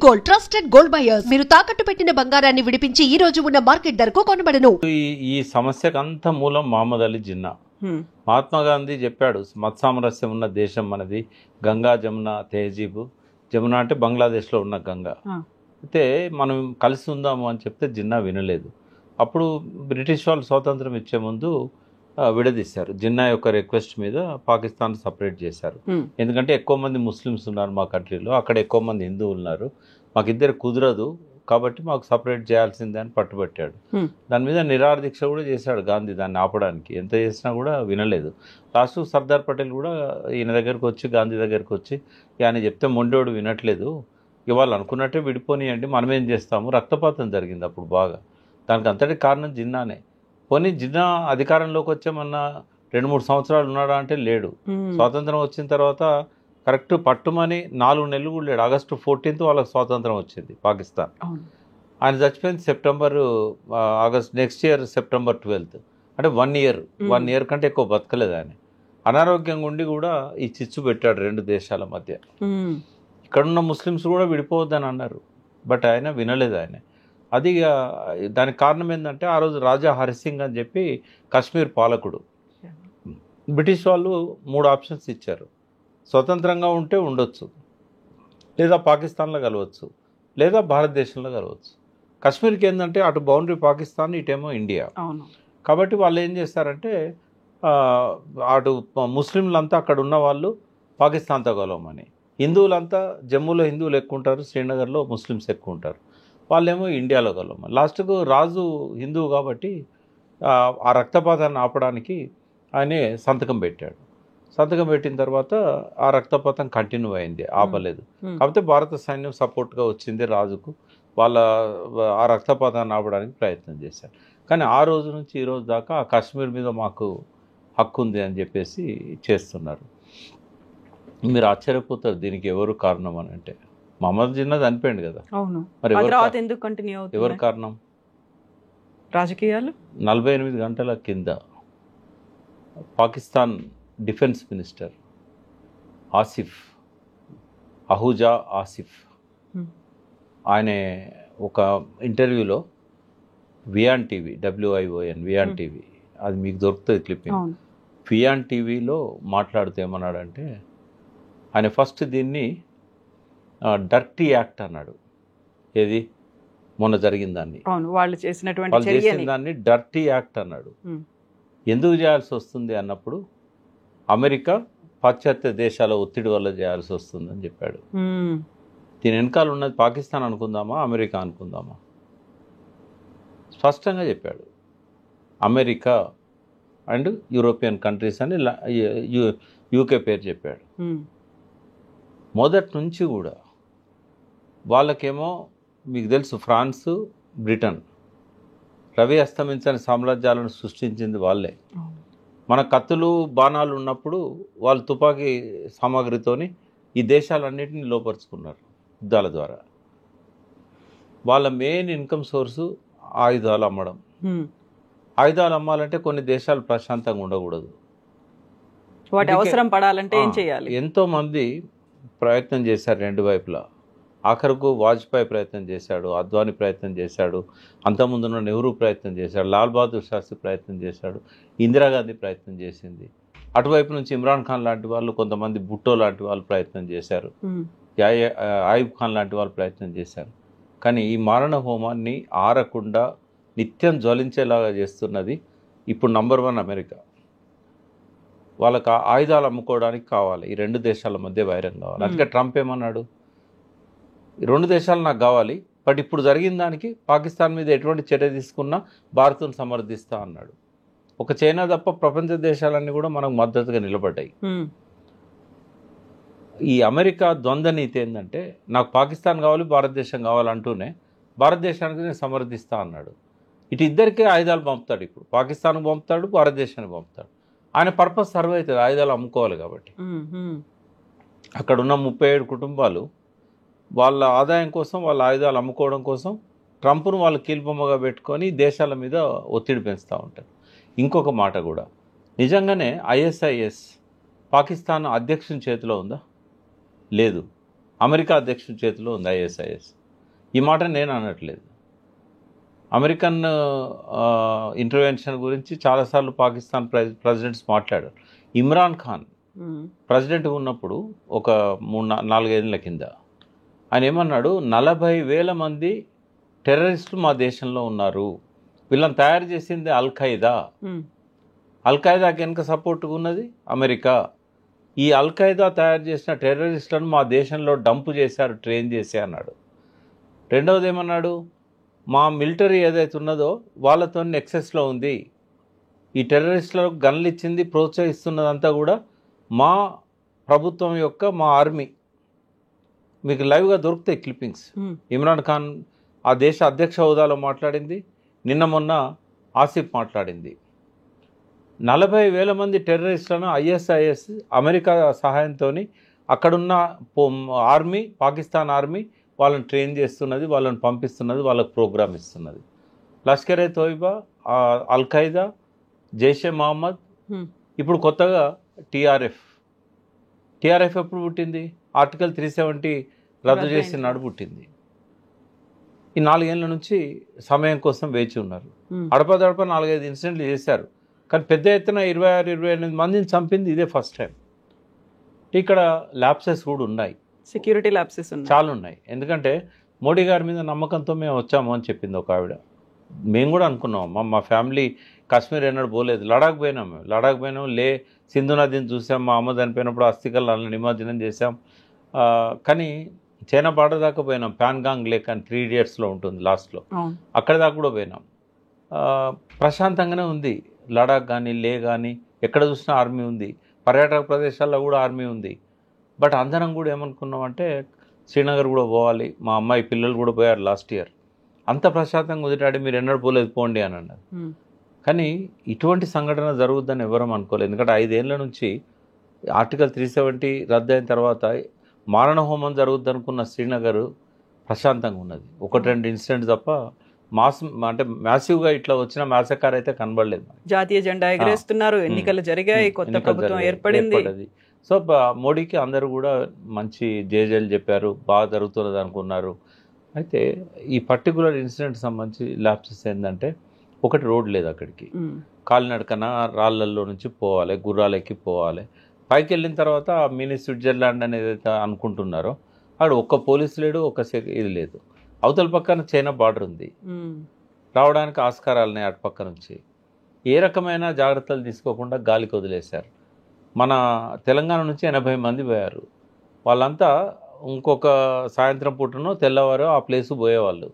Gold, trusted gold buyers. మీరు తాకట్టు పెట్టిన బంగారాన్ని విడిపించి ఈ రోజు ఉన్న మార్కెట్ ధరకు కొనబడను. ఈ సమస్యకు అంత మూలం మహమ్మద్ అలీ జిన్నా. మహాత్మా గాంధీ చెప్పాడు, మత సామరస్యం ఉన్న దేశం మనది, గంగా జమున తెహజీబు. జమున అంటే బంగ్లాదేశ్లో ఉన్న గంగా. అయితే మనం కలిసి ఉందాము అని చెప్తే జిన్నా వినలేదు. అప్పుడు బ్రిటిష్ వాళ్ళు స్వాతంత్రం ఇచ్చే ముందు విడదీశారు. జిన్నా యొక్క రిక్వెస్ట్ మీద పాకిస్తాన్ సపరేట్ చేశారు. ఎందుకంటే ఎక్కువ మంది ముస్లిమ్స్ ఉన్నారు మా కంట్రీలో, అక్కడ ఎక్కువ మంది హిందువులు ఉన్నారు, మాకు ఇద్దరు కుదరదు కాబట్టి మాకు సపరేట్ చేయాల్సిందే అని పట్టుబట్టాడు. దాని మీద నిరాహార దీక్ష కూడా చేశాడు గాంధీ, దాన్ని ఆపడానికి. ఎంత చేసినా కూడా వినలేదు. లాస్ట్ సర్దార్ పటేల్ కూడా ఈయన దగ్గరకు వచ్చి, గాంధీ దగ్గరకు వచ్చి, ఆయన చెప్తే మొండోడు వినట్లేదు, ఇవాళ అనుకున్నట్టే విడిపోనియండి, మనమేం చేస్తాము. రక్తపాతం జరిగింది అప్పుడు బాగా. దానికి అంతటి కారణం జిన్నానే. పోనీ జిన్నా అధికారంలోకి వచ్చామన్నా 2-3 సంవత్సరాలు ఉన్నాడా అంటే లేడు. స్వాతంత్రం వచ్చిన తర్వాత కరెక్ట్ పట్టుమని 4 నెలలు కూడా లేడు. ఆగస్టు 14th వాళ్ళకి స్వాతంత్రం వచ్చింది పాకిస్తాన్. ఆయన చచ్చిపోయింది నెక్స్ట్ ఇయర్ సెప్టెంబర్ 12th. అంటే 1 ఇయర్ కంటే ఎక్కువ బతకలేదు ఆయన. అనారోగ్యంగా ఉండి కూడా ఈ చిచ్చు పెట్టాడు 2 దేశాల మధ్య. ఇక్కడున్న ముస్లిమ్స్ కూడా విడిపోవద్దని అన్నారు, బట్ ఆయన వినలేదు. ఆయన అది దానికి కారణం ఏంటంటే ఆ రోజు రాజా హరిసింగ్ అని చెప్పి కాశ్మీర్ పాలకుడు. బ్రిటిష్ వాళ్ళు 3 ఆప్షన్స్ ఇచ్చారు. స్వతంత్రంగా ఉంటే ఉండొచ్చు, లేదా పాకిస్తాన్లో కలవచ్చు, లేదా భారతదేశంలో కలవచ్చు. కాశ్మీర్కి ఏంటంటే అటు బౌండరీ పాకిస్తాన్, ఇటేమో ఇండియా. కాబట్టి వాళ్ళు ఏం చేస్తారంటే అటు ముస్లింలంతా అక్కడ ఉన్న వాళ్ళు పాకిస్తాన్తో కలవమని, హిందువులంతా జమ్మూలో హిందువులు ఎక్కువ ఉంటారు, శ్రీనగర్లో ముస్లిమ్స్ ఎక్కువ ఉంటారు, వాళ్ళేమో ఇండియాలో కలవమని. లాస్ట్కు రాజు హిందువు కాబట్టి ఆ రక్తపాతాన్ని ఆపడానికి ఆయనే సంతకం పెట్టాడు. సంతకం పెట్టిన తర్వాత ఆ రక్తపాతం కంటిన్యూ అయింది, ఆపలేదు. కాకపోతే భారత సైన్యం సపోర్ట్గా వచ్చింది రాజుకు, ఆ రక్తపాతాన్ని ఆపడానికి ప్రయత్నం చేశారు. కానీ ఆ రోజు నుంచి ఈ రోజు దాకా ఆ కాశ్మీర్ మీద మాకు హక్కు ఉంది అని చెప్పేసి చేస్తున్నారు. మీరు ఆశ్చర్యపోతారు దీనికి ఎవరు కారణం అని అంటే, మహమ్మద్ జిన్నా చనిపోయింది కదా. మరి ఎవరు కారణం? రాజకీయాలు. 48 గంటల కింద పాకిస్తాన్ డిఫెన్స్ మినిస్టర్ అహూజా ఆసిఫ్ ఆయన ఒక ఇంటర్వ్యూలో Wiaan TV, WION Wiaan TV, అది మీకు దొరుకుతుంది క్లిప్పింగ్, వియాన్ టీవీలో మాట్లాడుతూ ఏమన్నాడంటే, ఆయన ఫస్ట్ దీన్ని డర్టీ యాక్ట్ అన్నాడు. ఏది మొన్న జరిగిన దాన్ని, వాళ్ళు చేసిన దాన్ని డర్టీ యాక్ట్ అన్నాడు. ఎందుకు చేయాల్సి వస్తుంది అన్నప్పుడు, అమెరికా పాశ్చాత్య దేశాల ఒత్తిడి వల్ల చేయాల్సి వస్తుంది అని చెప్పాడు. దీని వెనకాల ఉన్నది పాకిస్తాన్ అనుకుందామా, అమెరికా అనుకుందామా? స్పష్టంగా చెప్పాడు, అమెరికా అండ్ యూరోపియన్ కంట్రీస్ అని UK పేరు చెప్పాడు. మొదటి నుంచి కూడా వాళ్ళకేమో మీకు తెలుసు, ఫ్రాన్సు, బ్రిటన్ రవి అస్తమించని సామ్రాజ్యాలను సృష్టించింది వాళ్ళే. మన కత్తులు బాణాలు ఉన్నప్పుడు వాళ్ళు తుపాకీ సామాగ్రితోని ఈ దేశాలన్నింటినీ లోపరుచుకున్నారు యుద్ధాల ద్వారా. వాళ్ళ మెయిన్ ఇన్కమ్ సోర్సు ఆయుధాలు అమ్మడం. ఆయుధాలు అమ్మాలంటే కొన్ని దేశాలు ప్రశాంతంగా ఉండకూడదు, వాటి అవసరం పడాలంటే ఏం చేయాలి? ఎంతోమంది ప్రయత్నం చేశారు 2 వైపులా. ఆఖరుకు వాజ్పేయి ప్రయత్నం చేశాడు, అద్వానీ ప్రయత్నం చేశాడు, అంతకుముందున్న నెహ్రూ ప్రయత్నం చేశాడు, లాల్ బహదూర్ శాస్త్రి ప్రయత్నం చేశాడు, ఇందిరాగాంధీ ప్రయత్నం చేసింది. అటువైపు నుంచి ఇమ్రాన్ ఖాన్ లాంటి వాళ్ళు, కొంతమంది భుట్టో లాంటి వాళ్ళు ప్రయత్నం చేశారు, ఆయుబ్ ఖాన్ లాంటి వాళ్ళు ప్రయత్నం చేశారు. కానీ ఈ మారణ హోమాన్ని ఆరకుండా నిత్యం జ్వలించేలాగా చేస్తున్నది ఇప్పుడు నంబర్ 1 అమెరికా. వాళ్ళకి ఆయుధాలు అమ్ముకోవడానికి కావాలి, ఈ 2 దేశాల మధ్య వైరం కావాలి. అందుకే ట్రంప్ ఏమన్నాడు, 2 దేశాలు నాకు కావాలి, బట్ ఇప్పుడు జరిగిన దానికి పాకిస్తాన్ మీద ఎటువంటి చర్య తీసుకున్నా భారత్ను సమర్థిస్తా అన్నాడు. ఒక చైనా తప్ప ప్రపంచ దేశాలన్నీ కూడా మనకు మద్దతుగా నిలబడ్డాయి. ఈ అమెరికా ద్వంద్వ నీతి ఏంటంటే, నాకు పాకిస్తాన్ కావాలి, భారతదేశం కావాలంటూనే భారతదేశానికి నేను సమర్థిస్తా అన్నాడు. ఇటు ఇద్దరికే ఆయుధాలు పంపుతాడు, ఇప్పుడు పాకిస్తాన్కి పంపుతాడు, భారతదేశానికి పంపుతాడు. ఆయన పర్పస్ సర్వ్ అవుతుంది, ఆయుధాలు అమ్ముకోవాలి కాబట్టి. అక్కడ ఉన్న 37 కుటుంబాలు వాళ్ళ ఆదాయం కోసం, వాళ్ళ ఆయుధాలు అమ్ముకోవడం కోసం ట్రంప్ను వాళ్ళు కీలుబొమ్మగా పెట్టుకొని దేశాల మీద ఒత్తిడి పెంచుతూ ఉంటారు. ఇంకొక మాట కూడా, నిజంగానే ISIS పాకిస్తాన్ అధ్యక్షుని చేతిలో ఉందా? లేదు. అమెరికా అధ్యక్షుడి చేతిలో ఉంది ISIS. ఈ మాట నేను అనట్లేదు. అమెరికన్ ఇంటర్వెన్షన్ గురించి చాలాసార్లు పాకిస్తాన్ ప్రెసిడెంట్స్ మాట్లాడారు. ఇమ్రాన్ ఖాన్ ప్రెసిడెంట్ ఉన్నప్పుడు ఒక 3-4 ఏళ్ళ కింద ఆయన ఏమన్నాడు, 40,000 మంది టెర్రరిస్టులు మా దేశంలో ఉన్నారు, వీళ్ళని తయారు చేసింది అల్-ఖైదా. అల్-ఖైదాకి వెనుక సపోర్ట్గా ఉన్నది అమెరికా. ఈ అల్-ఖైదా తయారు చేసిన టెర్రరిస్టులను మా దేశంలో డంపు చేశారు, ట్రైన్ చేసి అన్నాడు. రెండవది ఏమన్నాడు, మా మిలిటరీ ఏదైతే ఉన్నదో వాళ్ళతో ఎక్సెస్లో ఉంది, ఈ టెర్రరిస్టులకు గన్లు ఇచ్చింది ప్రోత్సహిస్తున్నదంతా కూడా మా ప్రభుత్వం యొక్క మా ఆర్మీ. మీకు లైవ్గా దొరుకుతాయి క్లిప్పింగ్స్. ఇమ్రాన్ ఖాన్ ఆ దేశ అధ్యక్ష హోదాలో మాట్లాడింది, నిన్న మొన్న ఆసిఫ్ మాట్లాడింది. 40,000 మంది టెర్రరిస్టులను ISIS అమెరికా సహాయంతో అక్కడున్న ఆర్మీ, పాకిస్తాన్ ఆర్మీ వాళ్ళని ట్రైన్ చేస్తున్నది, వాళ్ళని పంపిస్తున్నది, వాళ్ళకు ప్రోగ్రామ్ ఇస్తున్నది. లష్కరే తోయిబా, అల్-ఖైదా, జైషే మహమ్మద్, ఇప్పుడు కొత్తగా TRF ఎప్పుడు పుట్టింది? ఆర్టికల్ 370 రద్దు చేసిన నాడు పుట్టింది. ఈ 4 ఏళ్ళ నుంచి సమయం కోసం వేచి ఉన్నారు. అడపదడప 4-5 ఇన్సిడెంట్లు చేశారు, కానీ పెద్ద ఎత్తున 26-28 మందిని చంపింది ఇదే ఫస్ట్ టైం. ఇక్కడ ల్యాప్సెస్ కూడా ఉన్నాయి, సెక్యూరిటీ ల్యాప్సెస్ చాలా ఉన్నాయి. ఎందుకంటే మోడీ గారి మీద నమ్మకంతో మేము వచ్చాము అని చెప్పింది ఒక ఆవిడ. మేము కూడా అనుకున్నాం, మా ఫ్యామిలీ కాశ్మీర్ ఎన్నడూ పోలేదు, లడాక్ పోయినాం. లే సింధు నదిని చూసాం, మా అమ్మ చనిపోయినప్పుడు అస్థికలను నిమజ్జనం చేసాం. కానీ చైనా బార్డర్ దాకా పోయినాం, ప్యాన్గాంగ్ లేక్ అని 3 Idiotsలో ఉంటుంది లాస్ట్లో, అక్కడి దాకా కూడా పోయినాం. ప్రశాంతంగానే ఉంది లడాక్ కానీ, లే కానీ, ఎక్కడ చూసినా ఆర్మీ ఉంది, పర్యాటక ప్రదేశాల్లో కూడా ఆర్మీ ఉంది. బట్ అందరం కూడా ఏమనుకున్నామంటే శ్రీనగర్ కూడా పోవాలి, మా అమ్మాయి పిల్లలు కూడా పోయారు లాస్ట్ ఇయర్, అంత ప్రశాంతంగా కుదిరాడి మీరు ఎన్నడూ పోలేదు పోండి అని అన్నారు. కానీ ఇటువంటి సంఘటన జరుగుద్దని ఎవరం అనుకోలేదు. ఎందుకంటే 5 ఏళ్ళ నుంచి ఆర్టికల్ 370 రద్దు అయిన తర్వాత మారణ హోమం జరుగుద్ది అనుకున్న శ్రీనగర్ ప్రశాంతంగా ఉన్నది. 1-2 ఇన్సిడెంట్స్ తప్ప అంటే మ్యాసివ్గా ఇట్లా వచ్చిన మ్యాసకార్ అయితే కనబడలేదు. జాతీయ జెండా ఎగరేస్తున్నారు, ఎన్నికలు జరిగాయి, కొత్త ప్రభుత్వం ఏర్పడింది. సో మోడీకి అందరూ కూడా మంచి జేజేలు చెప్పారు, బాగా జరుగుతున్నది అనుకున్నారు. అయితే ఈ పర్టికులర్ ఇన్సిడెంట్ సంబంధించి ల్యాప్సెస్ ఏంటంటే, ఒకటి రోడ్ లేదు అక్కడికి, కాలినడకన రాళ్ళల్లో నుంచి పోవాలి, గుర్రాలెక్కి పోవాలి. పైకి వెళ్ళిన తర్వాత మినీ స్విట్జర్లాండ్ అనేది ఏదైతే అనుకుంటున్నారో అక్కడ ఒక్క పోలీసు లేడు, ఇది లేదు. అవతల పక్కన చైనా బార్డర్ ఉంది, రావడానికి ఆస్కారాలున్నాయి అటు పక్క నుంచి. ఏ రకమైన జాగ్రత్తలు తీసుకోకుండా గాలికి వదిలేశారు. మన తెలంగాణ నుంచి 80 మంది పోయారు. వాళ్ళంతా ఇంకొక సాయంత్రం పూటనో తెల్లవారో ఆ ప్లేసు పోయేవాళ్ళు.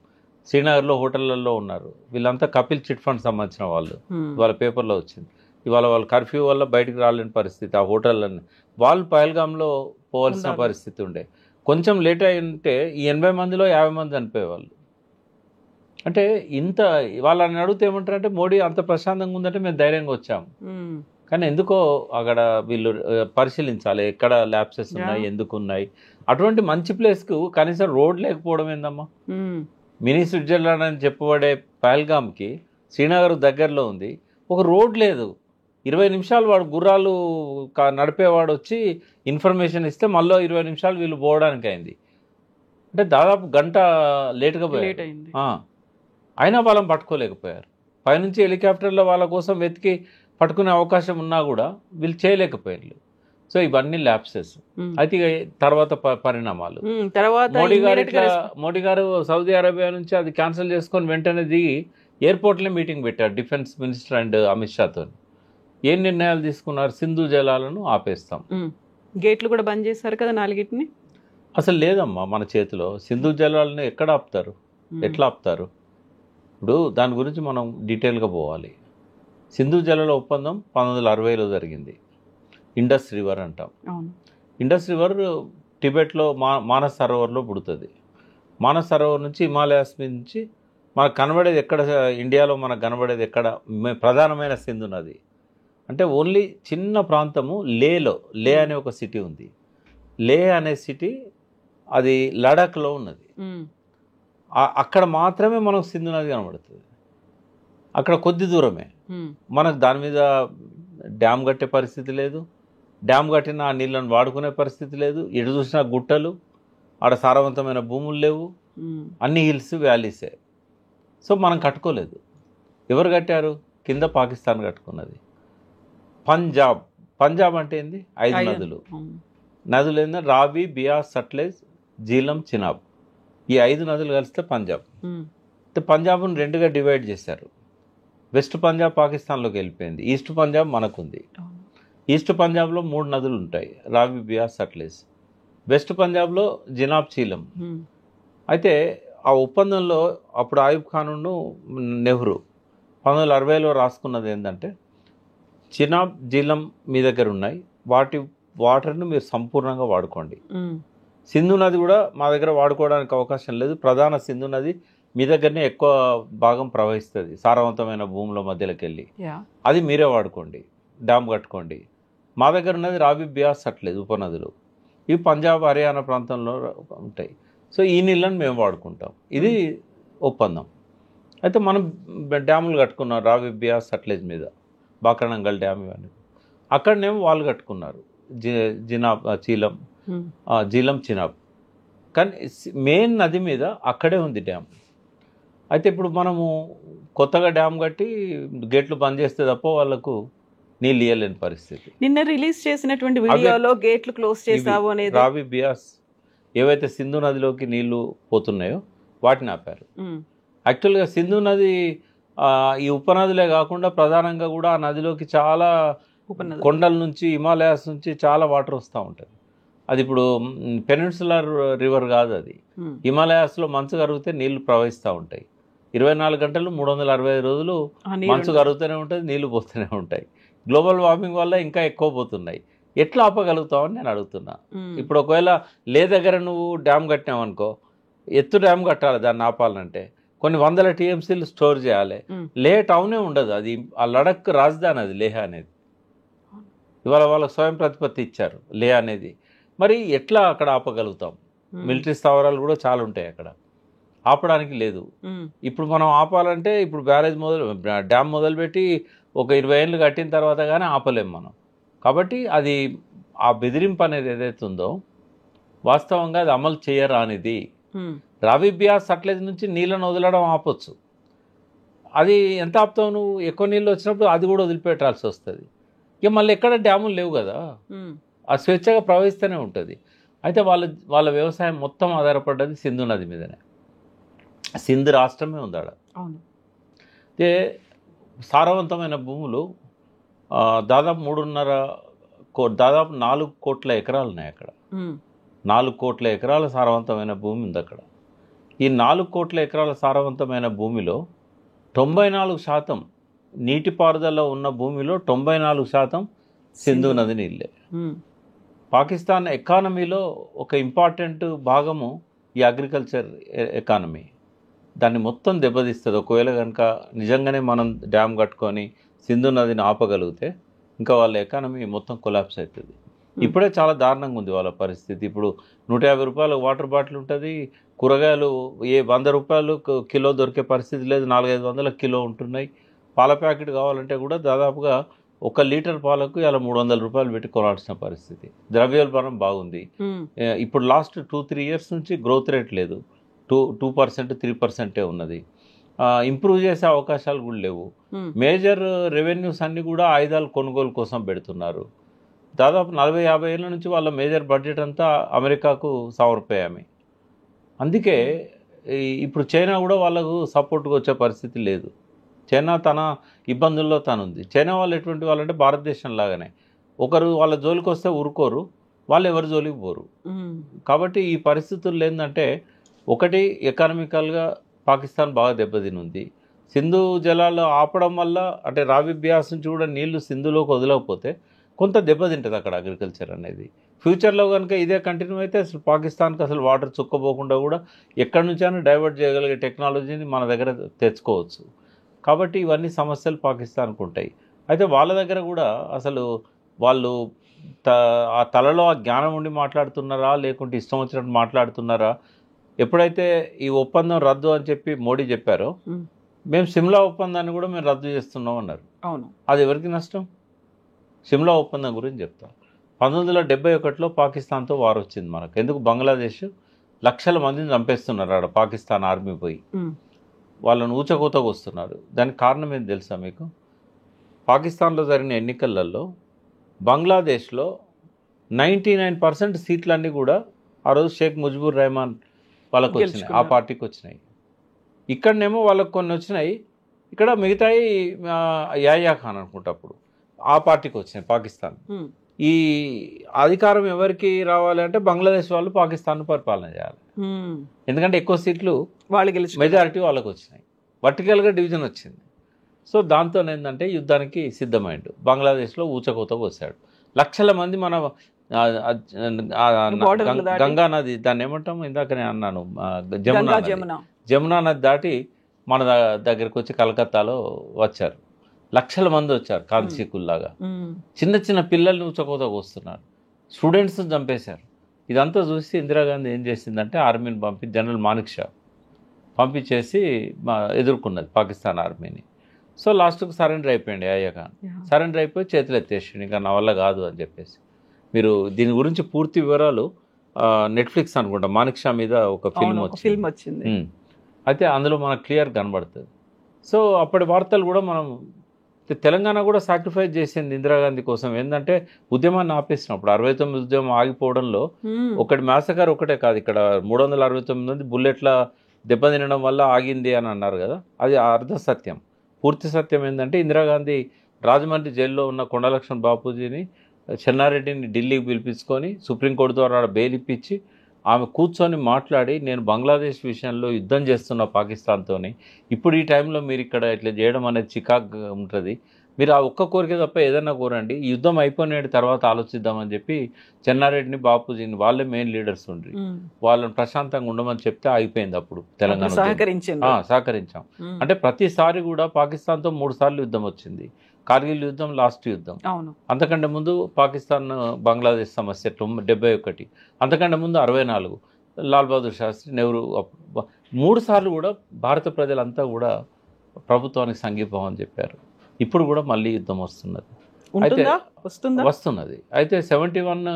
శ్రీనగర్లో హోటళ్లలో ఉన్నారు. వీళ్ళంతా కపిల్ చిట్ ఫండ్ సంబంధించిన వాళ్ళు, వాళ్ళ పేపర్లో వచ్చింది. ఇవాళ వాళ్ళ కర్ఫ్యూ వల్ల బయటకు రాలేని పరిస్థితి. ఆ హోటళ్ళని వాళ్ళు పహల్గామ్లో పోవాల్సిన పరిస్థితి ఉండే. కొంచెం లేట్ అయి ఉంటే ఈ 80 మందిలో 50 మంది చనిపోయేవాళ్ళు. అంటే ఇంత వాళ్ళని అడిగితే ఏమంటారంటే, మోడీ అంత ప్రశాంతంగా ఉందంటే మేము ధైర్యంగా వచ్చాము. కానీ ఎందుకో అక్కడ వీళ్ళు పరిశీలించాలి ఎక్కడ ల్యాప్సెస్ ఉన్నాయి, ఎందుకు ఉన్నాయి. అటువంటి మంచి ప్లేస్కు కనీసం రోడ్ లేకపోవడం ఏందమ్మా? మినీ స్విట్జర్లాండ్ అని చెప్పబడే పహల్గామ్కి శ్రీనగర్ దగ్గరలో ఉంది, ఒక రోడ్ లేదు. 20 నిమిషాలు వాడు గుర్రాలు నడిపేవాడు వచ్చి ఇన్ఫర్మేషన్ ఇస్తే మళ్ళీ 20 నిమిషాలు వీళ్ళు పోవడానికి అయింది. అంటే దాదాపు గంట లేట్గా పోయారు. అయినా వాళ్ళని పట్టుకోలేకపోయారు. పైనుంచి హెలికాప్టర్లో వాళ్ళ కోసం వెతికి పట్టుకునే అవకాశం ఉన్నా కూడా వీళ్ళు చేయలేకపోయారు. సో ఇవన్నీ ల్యాప్సెస్. అయితే తర్వాత పరిణామాలు, మోడీ గారు సౌదీ అరేబియా నుంచి అది క్యాన్సిల్ చేసుకొని వెంటనే దిగి ఎయిర్పోర్ట్లో మీటింగ్ పెట్టారు డిఫెన్స్ మినిస్టర్ అండ్ అమిత్ షాతో. ఏం నిర్ణయాలు తీసుకున్నారు? సింధు జలాలను ఆపేస్తాం, గేట్లు కూడా బంద్ చేశారు కదా 4ని. అసలు లేదమ్మా మన చేతిలో. సింధు జలాలను ఎక్కడ ఆపుతారు, ఎట్లా ఆపుతారు? ఇప్పుడు దాని గురించి మనం డీటెయిల్గా పోవాలి. సింధు జలాల ఒప్పందం 1960లో జరిగింది. ఇండస్ రివర్ అంటాం. ఇండస్ రివర్ టిబెట్లో మానస్ సరోవర్లో పుడుతుంది. మానస్ సరోవర్ నుంచి హిమాలయాస్ నుంచి మనకు కనబడేది ఎక్కడ, ఇండియాలో మనకు కనబడేది ఎక్కడ? ప్రధానమైన సింధు నది. అంటే ఓన్లీ చిన్న ప్రాంతము లే అనే ఒక సిటీ ఉంది. లే అనే సిటీ అది లడాఖ్లో ఉన్నది. అక్కడ మాత్రమే మనకు సింధు నది కనబడుతుంది. అక్కడ కొద్ది దూరమే. మనకు దాని మీద డ్యామ్ కట్టే పరిస్థితి లేదు, డ్యామ్ కట్టిన ఆ నీళ్ళను వాడుకునే పరిస్థితి లేదు. ఎటు చూసినా గుట్టలు, ఆడ సారవంతమైన భూములు లేవు, అన్ని హిల్స్ వ్యాలీసే. సో మనం కట్టుకోలేదు. ఎవరు కట్టారు? కింద పాకిస్తాన్ కట్టుకున్నది. పంజాబ్ అంటే ఏంది? 5 నదులు. నదులు ఏంటంటే రావి, బియాస్, సట్లెజ్, జీలం, చినాబ్. ఈ 5 నదులు కలిస్తే పంజాబ్. పంజాబ్ను 2గా డివైడ్ చేశారు. వెస్ట్ పంజాబ్ పాకిస్తాన్లోకి వెళ్ళిపోయింది, ఈస్ట్ పంజాబ్ మనకుంది. ఈస్ట్ పంజాబ్లో 3 నదులు ఉంటాయి, రావి, బియాస్, సట్లెజ్. వెస్ట్ పంజాబ్లో జినాబ్, చీలం. అయితే ఆ ఒప్పందంలో అప్పుడు ఆయుబ్ ఖాన్ను నెహ్రూ 1960లో రాసుకున్నది ఏంటంటే, చినాబ్, జీలం మీ దగ్గర ఉన్నాయి, వాటి వాటర్ను మీరు సంపూర్ణంగా వాడుకోండి. సింధు నది కూడా మా దగ్గర వాడుకోవడానికి అవకాశం లేదు, ప్రధాన సింధు నది మీ దగ్గరనే ఎక్కువ భాగం ప్రవహిస్తుంది సారవంతమైన భూముల మధ్యలోకి వెళ్ళి, అది మీరే వాడుకోండి, డ్యామ్ కట్టుకోండి. మా దగ్గర ఉన్నది రావి, బియాస్, సట్లెజ్ ఉపనదులు. ఇవి పంజాబ్, హర్యానా ప్రాంతంలో ఉంటాయి. సో ఈ నీళ్ళని మేము వాడుకుంటాం. ఇది ఒప్పందం. అయితే మనం డ్యాములు కట్టుకున్నాం రావి, బియాస్, సట్లెజ్ మీద, బాక్రానంగల్ డ్యామ్ ఇవన్నీ. అక్కడనేమో వాళ్ళు కట్టుకున్నారు జినాబ్, జీలం, చినాబ్. కానీ మెయిన్ నది మీద అక్కడే ఉంది డ్యామ్. అయితే ఇప్పుడు మనము కొత్తగా డ్యామ్ కట్టి గేట్లు బంద్ చేస్తే తప్ప వాళ్ళకు నీళ్ళు ఇవ్వలేని పరిస్థితి. నిన్న రిలీజ్ చేసినటువంటి వీడియోలో గేట్లు క్లోజ్ చేసావు అనేది రావి, బియాస్ ఏవైతే సింధు నదిలోకి నీళ్లు పోతున్నాయో వాటిని ఆపారు. యాక్చువల్గా సింధు నది ఈ ఉపనదులే కాకుండా ప్రధానంగా కూడా ఆ నదిలోకి చాలా కొండల నుంచి, హిమాలయాస్ నుంచి చాలా వాటర్ వస్తూ ఉంటుంది. అది ఇప్పుడు పెనిన్సులర్ రివర్ కాదు, అది హిమాలయాస్లో మంచు కరిగితే నీళ్లు ప్రవహిస్తూ ఉంటాయి. 24 గంటలు 365 రోజులు మంచు కరుగుతూనే ఉంటుంది, నీళ్లు పోతూనే ఉంటాయి. గ్లోబల్ వార్మింగ్ వల్ల ఇంకా ఎక్కువ పోతున్నాయి. ఎట్లా ఆపగలుగుతావని నేను అడుగుతున్నా. ఇప్పుడు ఒకవేళ లే దగ్గర నువ్వు డ్యామ్ కట్టినావు అనుకో, ఎత్తు డ్యామ్ కట్టాలి, దాన్ని ఆపాలంటే కొన్ని వందల టీఎంసీలు స్టోర్ చేయాలి. లే టౌనే ఉండదు, అది ఆ లడక్ రాజధాని, అది లేహ్ అనేది. ఇవాళ వాళ్ళకి స్వయం ప్రతిపత్తి ఇచ్చారు లే అనేది. మరి ఎట్లా అక్కడ ఆపగలుగుతాం? మిలిటరీ స్థావరాలు కూడా చాలా ఉంటాయి అక్కడ, ఆపడానికి లేదు. ఇప్పుడు మనం ఆపాలంటే ఇప్పుడు డ్యామ్ మొదలుపెట్టి ఒక 20 ఏళ్ళు కట్టిన తర్వాత కానీ ఆపలేం మనం. కాబట్టి అది ఆ బెదిరింపు అనేది ఏదైతే ఉందో వాస్తవంగా అది అమలు చేయరానిది. రావి, బియాస్, సట్లెజ్ నుంచి నీళ్ళను వదలడం ఆపొచ్చు. అది ఎంత ఆపుతావు నువ్వు? ఎక్కువ నీళ్ళు వచ్చినప్పుడు అది కూడా వదిలిపెట్టాల్సి వస్తుంది. ఇక మళ్ళీ ఎక్కడ డ్యాములు లేవు కదా, ఆ స్వేచ్ఛగా ప్రవహిస్తూనే ఉంటుంది. అయితే వాళ్ళ వ్యవసాయం మొత్తం ఆధారపడ్డది సింధు నది మీదనే. సింధు రాష్ట్రమే ఉంది ఆడ. అయితే సారవంతమైన భూములు దాదాపు 4 కోట్ల ఎకరాలు ఉన్నాయి అక్కడ. 4 కోట్ల ఎకరాల సారవంతమైన భూమి ఉంది అక్కడ. ఈ 4 కోట్ల ఎకరాల సారవంతమైన భూమిలో 94% నీటిపారుదల ఉన్న భూమిలో 94% సింధు నది నీళ్ళే. పాకిస్తాన్ ఎకానమీలో ఒక ఇంపార్టెంట్ భాగము ఈ అగ్రికల్చర్ ఎకానమీ. దాన్ని మొత్తం దెబ్బతీస్తుంది. ఒకవేళ కనుక నిజంగానే మనం డ్యామ్ కట్టుకొని సింధు నదిని ఆపగలిగితే ఇంకా వాళ్ళ ఎకానమీ మొత్తం కొలాప్స్ అవుతుంది. ఇప్పుడే చాలా దారుణంగా ఉంది వాళ్ళ పరిస్థితి. ఇప్పుడు 150 రూపాయల వాటర్ బాటిల్ ఉంటుంది, కూరగాయలు 100 రూపాయలు కిలో దొరికే పరిస్థితి లేదు, 400-500 కిలో ఉంటున్నాయి. పాల ప్యాకెట్ కావాలంటే కూడా దాదాపుగా 1 లీటర్ పాలకు ఇలా 300 రూపాయలు పెట్టి కొనాల్సిన పరిస్థితి. ద్రవ్యోల్బణం బాగుంది. ఇప్పుడు లాస్ట్ 2-3 ఇయర్స్ నుంచి గ్రోత్ రేట్ లేదు, 2%, 3% ఉన్నది. ఇంప్రూవ్ చేసే అవకాశాలు కూడా లేవు. మేజర్ రెవెన్యూస్ అన్నీ కూడా ఆయుధాలు కొనుగోలు కోసం పెడుతున్నారు. దాదాపు 40-50 ఏళ్ళ నుంచి వాళ్ళ మేజర్ బడ్జెట్ అంతా అమెరికాకు సమర్పయామి. అందుకే ఇప్పుడు చైనా కూడా వాళ్ళకు సపోర్ట్గా వచ్చే పరిస్థితి లేదు. చైనా తన ఇబ్బందుల్లో తనుంది. చైనా వాళ్ళు ఎటువంటి వాళ్ళంటే భారతదేశం లాగానే, ఒకరు వాళ్ళ జోలికి వస్తే ఊరుకోరు, వాళ్ళు ఎవరి జోలికి పోరు. కాబట్టి ఈ పరిస్థితుల్లో ఏంటంటే, ఒకటి ఎకనామికల్గా పాకిస్తాన్ బాగా దెబ్బతినుంది. సింధు జలాలు ఆపడం వల్ల, అంటే రావి, బియాస్ నుంచి కూడా నీళ్లు సింధులోకి వదలకపోతే కొంత దెబ్బతింటుంది అక్కడ అగ్రికల్చర్ అనేది. ఫ్యూచర్లో కనుక ఇదే కంటిన్యూ అయితే అసలు పాకిస్తాన్కి అసలు వాటర్ చుక్కపోకుండా కూడా ఎక్కడి నుంచైనా డైవర్ట్ చేయగలిగే టెక్నాలజీని మన దగ్గర తెచ్చుకోవచ్చు. కాబట్టి ఇవన్నీ సమస్యలు పాకిస్తాన్కు ఉంటాయి. అయితే వాళ్ళ దగ్గర కూడా అసలు వాళ్ళు ఆ తలలో ఆ జ్ఞానం ఉండి మాట్లాడుతున్నారా, లేకుంటే ఇష్టం వచ్చినట్టు మాట్లాడుతున్నారా? ఎప్పుడైతే ఈ ఒప్పందం రద్దు అని చెప్పి మోడీ చెప్పారో, మేము సిమ్లా ఒప్పందాన్ని కూడా మేము రద్దు చేస్తున్నాం అన్నారు. అవును, అది ఎవరికి నష్టం? సిమ్లా ఒప్పందం గురించి చెప్తాం. 1971లో పాకిస్తాన్తో వార్ వచ్చింది మనకు. ఎందుకు? బంగ్లాదేశ్ లక్షల మందిని చంపేస్తున్నారు ఆడ పాకిస్తాన్ ఆర్మీ పోయి, వాళ్ళను ఊచకోతకు వస్తున్నారు. దానికి కారణం ఏంటి తెలుసా మీకు? పాకిస్తాన్లో జరిగిన ఎన్నికలలో బంగ్లాదేశ్లో 99% సీట్లన్నీ కూడా ఆ రోజు షేక్ ముజిబుర్ రెహమాన్ వాళ్ళకు వచ్చినాయి, ఆ పార్టీకి వచ్చినాయి. ఇక్కడనేమో వాళ్ళకు కొన్ని వచ్చినాయి, ఇక్కడ మిగతాయి యాయా ఖాన్ అనుకుంటప్పుడు ఆ పార్టీకి వచ్చినాయి పాకిస్తాన్. ఈ అధికారం ఎవరికి రావాలి అంటే బంగ్లాదేశ్ వాళ్ళు పాకిస్తాన్ పరిపాలన చేయాలి, ఎందుకంటే ఎక్కువ సీట్లు వాళ్ళు గెలిచి మెజారిటీ వాళ్ళకు వచ్చినాయి, వర్టికల్గా డివిజన్ వచ్చింది. సో దాంతో ఏంటంటే యుద్ధానికి సిద్ధమైండు. బంగ్లాదేశ్లో ఊచకోతకు వచ్చాడు. లక్షల మంది మన గంగా నది, దాన్ని ఏమంటాము ఇందాక నేను అన్నాను, జమునా నది దాటి మన దగ్గరకు వచ్చి కలకత్తాలో వచ్చారు. లక్షల మంది వచ్చారు కాల్చీకుల్లాగా. చిన్న చిన్న పిల్లల్ని ఊచకోతకు వస్తున్నారు, స్టూడెంట్స్ చంపేశారు. ఇదంతా చూసి ఇందిరాగాంధీ ఏం చేసిందంటే ఆర్మీని పంపి, జనరల్ మానిక్ షా పంపించేసి ఎదుర్కొన్నది పాకిస్తాన్ ఆర్మీని. సో లాస్ట్కు సరెండర్ అయిపోయింది యాయా ఖాన్. సరెండర్ అయిపోయి చేతులు ఎత్తేసిండు, ఇంకా నా వల్ల కాదు అని చెప్పేసి. మీరు దీని గురించి పూర్తి వివరాలు నెట్ఫ్లిక్స్ అనుకుంటా మానిక్ షా మీద ఒక ఫిల్మ్ వచ్చింది, అయితే అందులో మనకు క్లియర్ కనబడుతుంది. సో అప్పటి వార్తలు కూడా మనం, తెలంగాణ కూడా సాక్రిఫైస్ చేసింది ఇందిరాగాంధీ కోసం. ఏంటంటే ఉద్యమాన్ని ఆపేసినప్పుడు 69 ఉద్యమం ఆగిపోవడంలో ఒకటి మ్యాసకర్ ఒకటే కాదు, ఇక్కడ 369 మంది బుల్లెట్ల దెబ్బతినడం వల్ల ఆగింది అని అన్నారు కదా, అది అర్ధ సత్యం. పూర్తి సత్యం ఏంటంటే ఇందిరాగాంధీ రాజమండ్రి జైల్లో ఉన్న కొండలక్ష్మణ్ బాపూజీని, చెన్నారెడ్డిని ఢిల్లీకి పిలిపించుకొని సుప్రీంకోర్టు ద్వారా బెయిల్ ఇప్పించి ఆమె కూర్చొని మాట్లాడి, నేను బంగ్లాదేశ్ విషయంలో యుద్ధం చేస్తున్న పాకిస్తాన్తో, ఇప్పుడు ఈ టైంలో మీరు ఇక్కడ ఇట్లా చేయడం అనేది చికాకుగా ఉంటుంది, మీరు ఆ ఒక్క కోరిక తప్ప ఏదైనా కోరండి, ఈ యుద్ధం అయిపోయిన తర్వాత ఆలోచిద్దామని చెప్పి చెన్నారెడ్డిని, బాపూజీని, వాళ్ళే మెయిన్ లీడర్స్ ఉండ్రి, వాళ్ళని ప్రశాంతంగా ఉండమని చెప్తే ఆగిపోయింది. అప్పుడు తెలంగాణ సహకరించాం. అంటే ప్రతిసారి కూడా పాకిస్తాన్తో 3 సార్లు యుద్ధం వచ్చింది. కార్గిల్ యుద్ధం లాస్ట్ యుద్ధం, అంతకంటే ముందు పాకిస్తాన్ బంగ్లాదేశ్ సమస్య 71, అంతకంటే ముందు 64, లాల్ బహదూర్ శాస్త్రి, నెహ్రూ. 3 సార్లు కూడా భారత ప్రజలంతా కూడా ప్రభుత్వానికి సంఘీభావం చెప్పారు. ఇప్పుడు కూడా మళ్ళీ యుద్ధం వస్తున్నది, అయితే వస్తున్నది. అయితే 71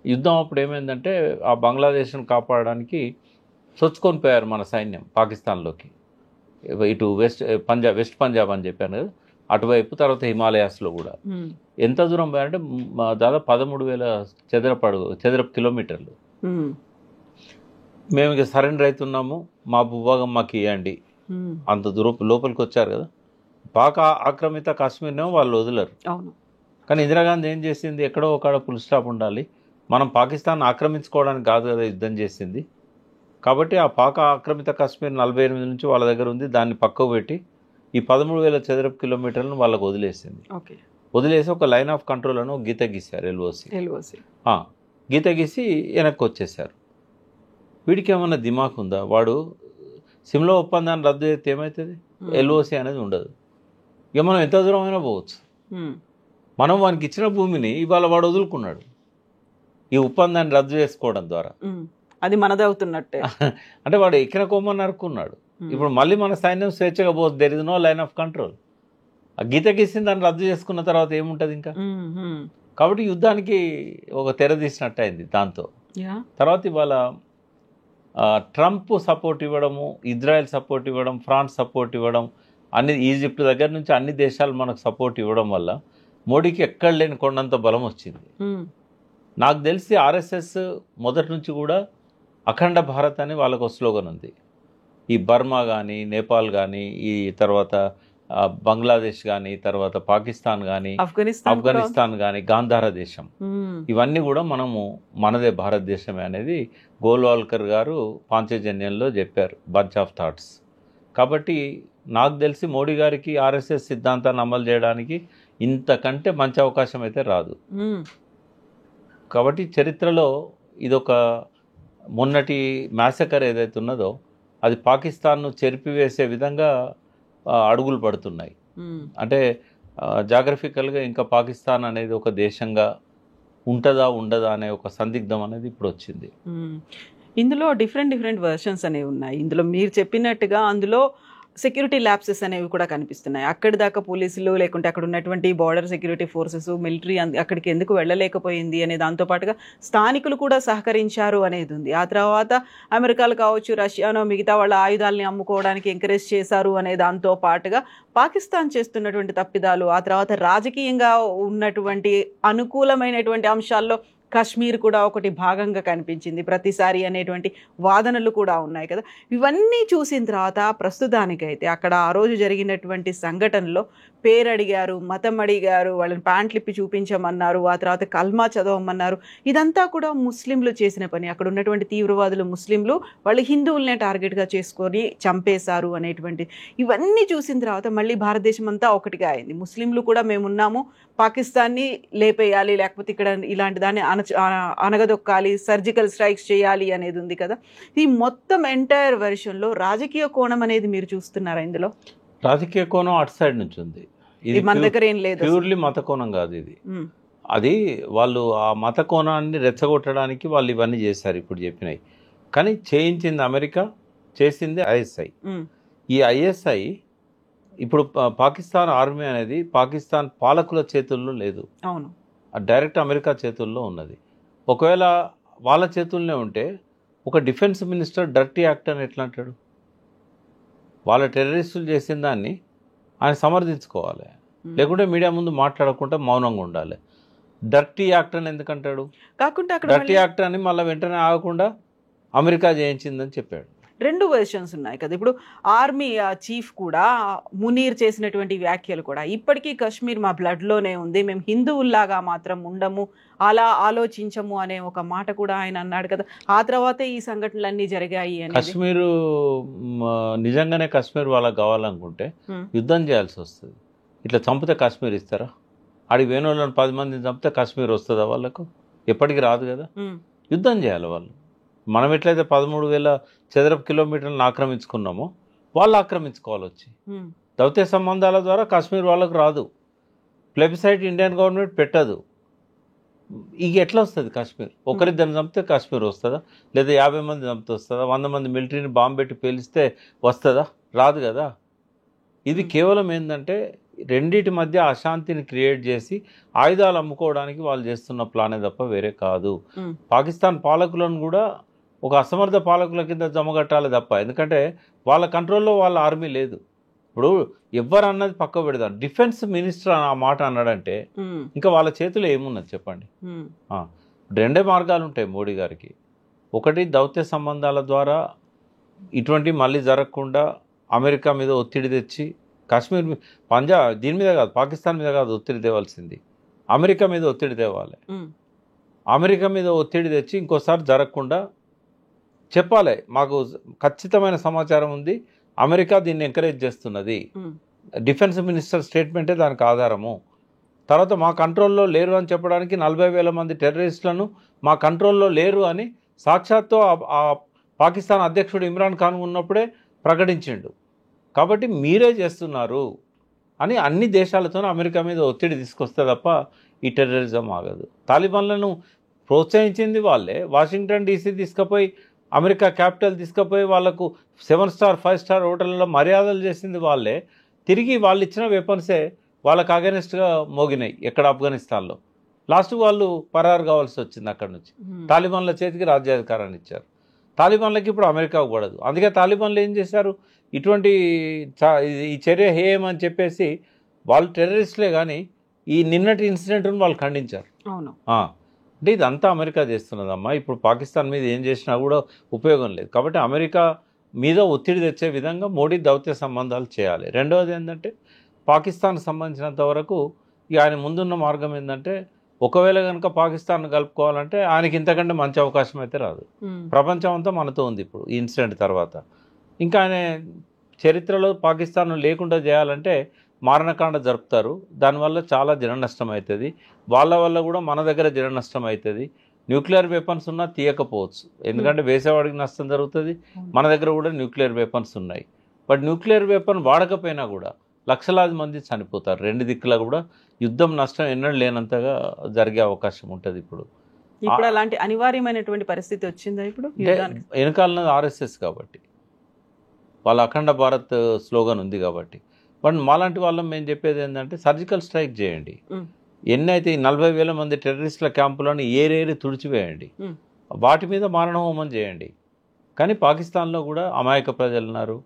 యుద్ధం అప్పుడు ఏమైందంటే ఆ బంగ్లాదేశ్ను కాపాడడానికి చొచ్చుకొని పోయారు మన సైన్యం పాకిస్తాన్లోకి, ఇటు వెస్ట్ పంజాబ్ అని చెప్పాను కదా, అటువైపు, తర్వాత హిమాలయాస్లో కూడా. ఎంత దూరం పోయారంటే దాదాపు 13,000 చదరపు కిలోమీటర్లు. మేము ఇక సరెండర్ అవుతున్నాము, మా భూభాగం మాకు ఇవ్వండి, అంత దూరం లోపలికి వచ్చారు కదా. పాక్ ఆక్రమిత కాశ్మీర్నేమో వాళ్ళు వదలరు. కానీ ఇందిరాగాంధీ ఏం చేసింది, ఎక్కడో ఒక ఫుల్ స్టాప్ ఉండాలి, మనం పాకిస్తాన్ ఆక్రమించుకోవడానికి కాదు కదా యుద్ధం చేసింది, కాబట్టి ఆ పాక్ ఆక్రమిత కాశ్మీర్ 48 నుంచి వాళ్ళ దగ్గర ఉంది, దాన్ని పక్కకు పెట్టి ఈ 13,000 చదరపు కిలోమీటర్లను వాళ్ళకు వదిలేసింది. వదిలేసి ఒక లైన్ ఆఫ్ కంట్రోల్ అని గీత గీశారు, ఎల్ఓసి గీత గీసి వెనక్కి వచ్చేసారు. వీడికి ఏమన్నా దిమాక్ ఉందా? వాడు సిమ్లా ఒప్పందాన్ని రద్దు చేస్తే ఏమవుతుంది, ఎల్ఓసి అనేది ఉండదు, ఇక మనం ఎంత దూరం అయినా పోవచ్చు. మనం వానికి ఇచ్చిన భూమిని ఇవాళ వాడు వదులుకున్నాడు ఈ ఒప్పందాన్ని రద్దు చేసుకోవడం ద్వారా, అది మనదే అవుతున్నట్టే. అంటే వాడు ఎక్కిన కొమ్మని నరుక్కున్నాడు. ఇప్పుడు మళ్ళీ మన సైన్యం స్వేచ్ఛగా పోతుంది, there is no line of control. ఆ గీత గీసింది దాన్ని రద్దు చేసుకున్న తర్వాత ఏముంటుంది ఇంకా. కాబట్టి యుద్ధానికి ఒక తెర తీసినట్టు అయింది దాంతో. తర్వాత ఇవాళ ట్రంప్ సపోర్ట్ ఇవ్వడము, ఇజ్రాయెల్ సపోర్ట్ ఇవ్వడం, ఫ్రాన్స్ సపోర్ట్ ఇవ్వడం, అన్ని ఈజిప్ట్ దగ్గర నుంచి అన్ని దేశాలు మనకు సపోర్ట్ ఇవ్వడం వల్ల మోడీకి ఎక్కడ లేని కొండంత బలం వచ్చింది. నాకు తెలిసి ఆర్ఎస్ఎస్ మొదటి నుంచి కూడా అఖండ భారత్ అని వాళ్ళకు స్లోగన్ ఉంది. ఈ బర్మా కానీ, నేపాల్ కానీ, ఈ తర్వాత బంగ్లాదేశ్ కానీ, తర్వాత పాకిస్తాన్ కానీ, ఆఫ్ఘనిస్తాన్ కానీ, గాంధార దేశం, ఇవన్నీ కూడా మనదే భారతదేశమే అనేది గోల్వాల్కర్ గారు పాంచజన్యంలో చెప్పారు, బంచ్ ఆఫ్ థాట్స్. కాబట్టి నాకు తెలిసి మోడీ గారికి ఆర్ఎస్ఎస్ సిద్ధాంతాన్ని అమలు చేయడానికి ఇంతకంటే మంచి అవకాశం అయితే రాదు. కాబట్టి చరిత్రలో ఇదొక మొన్నటి మ్యాసకర్ ఏదైతే ఉన్నదో అది పాకిస్తాన్ను చెరిపివేసే విధంగా అడుగులు పడుతున్నాయి. అంటే జాగ్రఫికల్గా ఇంకా పాకిస్తాన్ అనేది ఒక దేశంగా ఉంటుందా ఉండదా అనే ఒక సందిగ్ధం అనేది ఇప్పుడు వచ్చింది. ఇందులో డిఫరెంట్ వర్షన్స్ అనేవి ఉన్నాయి. ఇందులో మీరు చెప్పినట్టుగా అందులో సెక్యూరిటీ ల్యాప్సెస్ అనేవి కూడా కనిపిస్తున్నాయి. అక్కడి దాకా పోలీసులు లేకుంటే అక్కడ ఉన్నటువంటి బార్డర్ సెక్యూరిటీ ఫోర్సెస్, మిలిటరీ అక్కడికి ఎందుకు వెళ్ళలేకపోయింది అనే దాంతో పాటుగా స్థానికులు కూడా సహకరించారు అనేది ఉంది. ఆ తర్వాత అమెరికాలు కావచ్చు, రష్యానో మిగతా వాళ్ళ ఆయుధాలని అమ్ముకోవడానికి ఎంకరేజ్ చేశారు అనే దాంతో పాటుగా పాకిస్తాన్ చేస్తున్నటువంటి తప్పిదాలు, ఆ తర్వాత రాజకీయంగా ఉన్నటువంటి అనుకూలమైనటువంటి అంశాల్లో కాశ్మీర్ కూడా ఒకటి భాగంగా కనిపించింది ప్రతిసారి అనేటువంటి వాదనలు కూడా ఉన్నాయి కదా. ఇవన్నీ చూసిన తర్వాత ప్రస్తుతానికైతే అక్కడ ఆ రోజు జరిగినటువంటి సంఘటనలో పేరు అడిగారు, మతం అడిగారు, వాళ్ళని ప్యాంట్లు ఇప్పి చూపించమన్నారు, ఆ తర్వాత కల్మా చదవమన్నారు. ఇదంతా కూడా ముస్లింలు చేసిన పని. అక్కడ ఉన్నటువంటి తీవ్రవాదులు ముస్లింలు, వాళ్ళు హిందువులనే టార్గెట్గా చేసుకొని చంపేశారు అనేటువంటి ఇవన్నీ చూసిన తర్వాత మళ్ళీ భారతదేశం అంతా ఒకటిగా అయింది. ముస్లింలు కూడా మేమున్నాము, పాకిస్తాన్ని లేపేయాలి, లేకపోతే ఇక్కడ ఇలాంటి దాన్ని అనగదొక్కాలి, సర్జికల్ స్ట్రైక్స్ చేయాలి అనేది ఉంది కదా. ఈ మొత్తం ఎంటైర్ వెర్షన్లో రాజకీయ కోణం అనేది మీరు చూస్తున్నారా? ఇందులో రాజకీయ కోణం అటు సైడ్ నుంచి ఉంది. ఇది మన దగ్గర ఏం లేదు, ప్యూర్లీ మత కోణం కాదు ఇది. అది వాళ్ళు ఆ మత కోణాన్ని రెచ్చగొట్టడానికి వాళ్ళు ఇవన్నీ చేశారు ఇప్పుడు చెప్పినాయి. కానీ చేయించింది అమెరికా, చేసింది ఐఎస్ఐ. ఈ ఐఎస్ఐ ఇప్పుడు పాకిస్తాన్ ఆర్మీ అనేది పాకిస్తాన్ పాలకుల చేతుల్లో లేదు, అవును, డైరెక్ట్ అమెరికా చేతుల్లో ఉన్నది. ఒకవేళ వాళ్ళ చేతుల్లోనే ఉంటే ఒక డిఫెన్స్ మినిస్టర్ డర్టీ యాక్ట్ అని ఎట్లా అంటాడు? వాళ్ళ టెర్రరిస్టులు చేసిన దాన్ని ఆయన సమర్థించుకోవాలి, లేకుంటే మీడియా ముందు మాట్లాడకుండా మౌనంగా ఉండాలి. డర్టీ యాక్ట్ అని ఎందుకంటాడు? కాకుండా డర్టీ యాక్ట్ అని మళ్ళీ వెంటనే ఆగకుండా అమెరికా చేయించిందని చెప్పాడు. రెండు వెర్షన్స్ ఉన్నాయి కదా. ఇప్పుడు ఆర్మీ చీఫ్ కూడా మునీర్ చేసినటువంటి వ్యాఖ్యలు కూడా ఇప్పటికీ కాశ్మీర్ మా బ్లడ్లోనే ఉంది, మేము హిందువుల్లాగా మాత్రం ఉండము, అలా ఆలోచించము అనే ఒక మాట కూడా ఆయన అన్నాడు కదా. ఆ తర్వాతే ఈ సంఘటనలన్నీ జరిగాయి అని. కాశ్మీరు నిజంగానే కాశ్మీర్ వాళ్ళకి కావాలనుకుంటే యుద్ధం చేయాల్సి వస్తుంది. ఇట్లా చంపితే కాశ్మీర్ ఇస్తారా? ఆడికి వేణువులను 10 మందిని చంపితే కాశ్మీర్ వస్తుందా? వాళ్ళకు ఎప్పటికీ రాదు కదా. యుద్ధం చేయాలి వాళ్ళు. మనం ఎట్లయితే 13,000 చదరపు కిలోమీటర్లను ఆక్రమించుకున్నామో వాళ్ళు ఆక్రమించుకోవాలి వచ్చి. దౌత్య సంబంధాల ద్వారా కాశ్మీర్ వాళ్ళకు రాదు, ప్లెబిసైట్ ఇండియన్ గవర్నమెంట్ పెట్టదు. ఇక ఎట్లా వస్తుంది కాశ్మీర్? ఒకరిద్దరిని చంపితే కాశ్మీర్ వస్తుందా? లేదా 50 మంది చంపితే వస్తుందా? 100 మంది మిలిటరీని బాంబు పెట్టి పేలిస్తే వస్తుందా? రాదు కదా. ఇది కేవలం ఏంటంటే రెండింటి మధ్య అశాంతిని క్రియేట్ చేసి ఆయుధాలు అమ్ముకోవడానికి వాళ్ళు చేస్తున్న ప్లానే తప్ప వేరే కాదు. పాకిస్తాన్ పాలకులను కూడా ఒక అసమర్థ పాలకుల కింద జమగట్టాలి తప్ప, ఎందుకంటే వాళ్ళ కంట్రోల్లో వాళ్ళ ఆర్మీ లేదు. ఇప్పుడు ఎవరు అన్నది పక్క పెడదాం, డిఫెన్స్ మినిస్టర్ ఆ మాట అన్నాడంటే ఇంకా వాళ్ళ చేతిలో ఏమున్నది చెప్పండి. రెండే మార్గాలు ఉంటాయి మోడీ గారికి. ఒకటి, దౌత్య సంబంధాల ద్వారా ఇటువంటి మళ్ళీ జరగకుండా అమెరికా మీద ఒత్తిడి తెచ్చి, కాశ్మీర్ పంజాబ్ దీని మీద కాదు, పాకిస్తాన్ మీద కాదు ఒత్తిడి తేవాల్సింది, అమెరికా మీద ఒత్తిడి తేవాలి. అమెరికా మీద ఒత్తిడి తెచ్చి ఇంకోసారి జరగకుండా చెప్పాలి, మాకు ఖచ్చితమైన సమాచారం ఉంది, అమెరికా దీన్ని ఎంకరేజ్ చేస్తున్నది, డిఫెన్స్ మినిస్టర్ స్టేట్మెంటే దానికి ఆధారము. తర్వాత మా కంట్రోల్లో లేరు అని చెప్పడానికి 40,000 మంది టెర్రరిస్టులను మా కంట్రోల్లో లేరు అని సాక్షాత్తు ఆ పాకిస్తాన్ అధ్యక్షుడు ఇమ్రాన్ ఖాన్ ఉన్నప్పుడే ప్రకటించిండు. కాబట్టి మీరే చేస్తున్నారు అని అన్ని దేశాలతో అమెరికా మీద ఒత్తిడి తీసుకొస్తే తప్ప ఈ టెర్రరిజం ఆగదు. తాలిబాన్లను ప్రోత్సహించింది వాళ్ళే. వాషింగ్టన్ డీసీ తీసుకుపోయి, అమెరికా క్యాపిటల్ తీసుకుపోయి వాళ్ళకు 7 స్టార్ 5 స్టార్ హోటళ్ళలో మర్యాదలు చేసింది వాళ్ళే. తిరిగి వాళ్ళు ఇచ్చిన వెపన్సే వాళ్ళకు అగెనిస్ట్గా మోగినాయి ఎక్కడ ఆఫ్ఘనిస్తాన్లో. లాస్ట్ వాళ్ళు పరారు కావాల్సి వచ్చింది అక్కడ నుంచి. తాలిబాన్ల చేతికి రాజ్యాధికారాన్ని ఇచ్చారు. తాలిబాన్లకి ఇప్పుడు అమెరికా కూడదు. అందుకే తాలిబాన్లు ఏం చేశారు, ఇటువంటి ఈ చర్య హేయమని చెప్పేసి వాళ్ళు టెర్రరిస్టులే కానీ ఈ నిన్నటి ఇన్సిడెంట్ను వాళ్ళు ఖండించారు. అవును, అంటే ఇదంతా అమెరికా చేస్తున్నదమ్మా. ఇప్పుడు పాకిస్తాన్ మీద ఏం చేసినా కూడా ఉపయోగం లేదు. కాబట్టి అమెరికా మీద ఒత్తిడి తెచ్చే విధంగా మోడీ దౌత్య సంబంధాలు చేయాలి. రెండవది ఏంటంటే, పాకిస్తాన్కి సంబంధించినంత వరకు ఇక ఆయన ముందున్న మార్గం ఏంటంటే, ఒకవేళ కనుక పాకిస్తాన్ కలుపుకోవాలంటే ఆయనకి ఇంతకంటే మంచి అవకాశం అయితే రాదు. ప్రపంచం అంతా మనతో ఉంది ఇప్పుడు ఈ ఇన్సిడెంట్ తర్వాత. ఇంకా ఆయన చరిత్రలో పాకిస్తాన్ లేకుండా చేయాలంటే మారణకాండ జరుపుతారు. దానివల్ల చాలా జన నష్టం అవుతుంది. వాళ్ళ వల్ల కూడా మన దగ్గర జన నష్టం అవుతుంది. న్యూక్లియర్ వెపన్స్ ఉన్నా తీయకపోవచ్చు, ఎందుకంటే వేసేవాడికి నష్టం జరుగుతుంది. మన దగ్గర కూడా న్యూక్లియర్ వెపన్స్ ఉన్నాయి. బట్ న్యూక్లియర్ వెపన్ వాడకపోయినా కూడా లక్షలాది మంది చనిపోతారు. రెండు దిక్కులా కూడా యుద్ధం నష్టం ఎన్నడూ లేనంతగా జరిగే అవకాశం ఉంటుంది. ఇప్పుడు అలాంటి అనివార్యమైనటువంటి పరిస్థితి వచ్చిందా? ఇప్పుడు వెనకాలన్నది ఆర్ఎస్ఎస్ కాబట్టి వాళ్ళ అఖండ భారత్ స్లోగన్ ఉంది కాబట్టి. బట్ మాలాంటి వాళ్ళం మేము చెప్పేది ఏంటంటే సర్జికల్ స్ట్రైక్ చేయండి. ఎన్నైతే 40,000 మంది టెర్రరిస్టుల క్యాంపులను ఏరేరి తుడిచివేయండి, వాటి మీద మారణహోమం చేయండి. కానీ పాకిస్తాన్లో కూడా అమాయక ప్రజలు ఉన్నారు,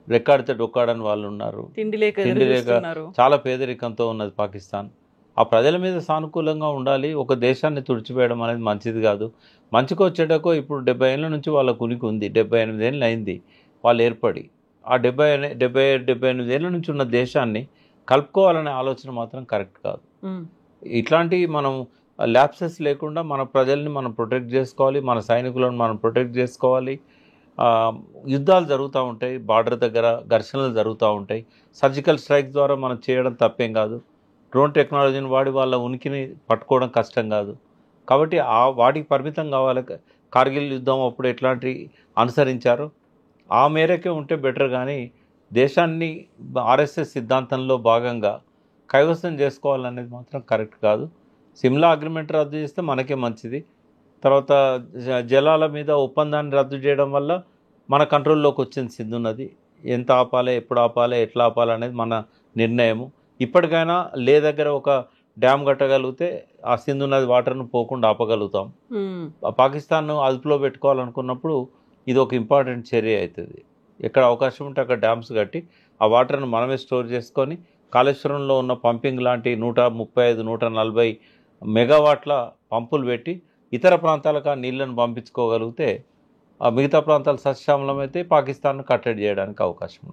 రెక్కాడితే డొక్కాడని వాళ్ళు ఉన్నారు, తిండి లేక చాలా పేదరికంతో ఉన్నది పాకిస్తాన్. ఆ ప్రజల మీద సానుకూలంగా ఉండాలి. ఒక దేశాన్ని తుడిచివేయడం అనేది మంచిది కాదు. మంచికో చెడ్డకో ఇప్పుడు 70 ఏళ్ళ నుంచి వాళ్ళకు ఉనికి ఉంది. 78 ఏళ్ళు అయింది వాళ్ళు ఏర్పడి. ఆ 78 ఏళ్ళ నుంచి ఉన్న దేశాన్ని కలుపుకోవాలనే ఆలోచన మాత్రం కరెక్ట్ కాదు. ఇట్లాంటి మనం ల్యాప్సెస్ లేకుండా మన ప్రజల్ని మనం ప్రొటెక్ట్ చేసుకోవాలి, మన సైనికులను మనం ప్రొటెక్ట్ చేసుకోవాలి. యుద్ధాలు జరుగుతూ ఉంటాయి, బార్డర్ దగ్గర ఘర్షణలు జరుగుతూ ఉంటాయి. సర్జికల్ స్ట్రైక్ ద్వారా మనం చేయడం తప్పేం కాదు. డ్రోన్ టెక్నాలజీని వాడి వాళ్ళ ఉనికిని పట్టుకోవడం కష్టం కాదు. కాబట్టి వాటికి పరిమితం కావాలి. కార్గిల్ యుద్ధం అప్పుడు ఎట్లాంటి అనుసరించారో ఆ మేరకే ఉంటే బెటర్. కానీ దేశాన్ని ఆర్ఎస్ఎస్ సిద్ధాంతంలో భాగంగా కైవసం చేసుకోవాలనేది మాత్రం కరెక్ట్ కాదు. సిమ్లా అగ్రిమెంట్ రద్దు చేస్తే మనకే మంచిది. తర్వాత జలాల మీద ఒప్పందాన్ని రద్దు చేయడం వల్ల మన కంట్రోల్లోకి వచ్చింది సింధు నది. ఎంత ఆపాలి, ఎప్పుడు ఆపాలి, ఎట్లా ఆపాలి అనేది మన నిర్ణయము. ఇప్పటికైనా లే దగ్గర ఒక డ్యామ్ కట్టగలిగితే ఆ సింధు నది వాటర్ను పోకుండా ఆపగలుగుతాం. పాకిస్తాన్ను అదుపులో పెట్టుకోవాలనుకున్నప్పుడు ఇది ఒక ఇంపార్టెంట్ చర్య అవుతుంది. ఎక్కడ అవకాశం ఉంటే అక్కడ డ్యామ్స్ కట్టి ఆ వాటర్ను మనమే స్టోర్ చేసుకొని కాళేశ్వరంలో ఉన్న పంపింగ్ లాంటి 135, 140 మెగావాట్ల పంపులు పెట్టి ఇతర ప్రాంతాలకు ఆ నీళ్లను పంపించుకోగలిగితే ఆ మిగతా ప్రాంతాలు సస్యశ్యామలమైతే పాకిస్తాన్ను కట్టడి చేయడానికి అవకాశం ఉంది.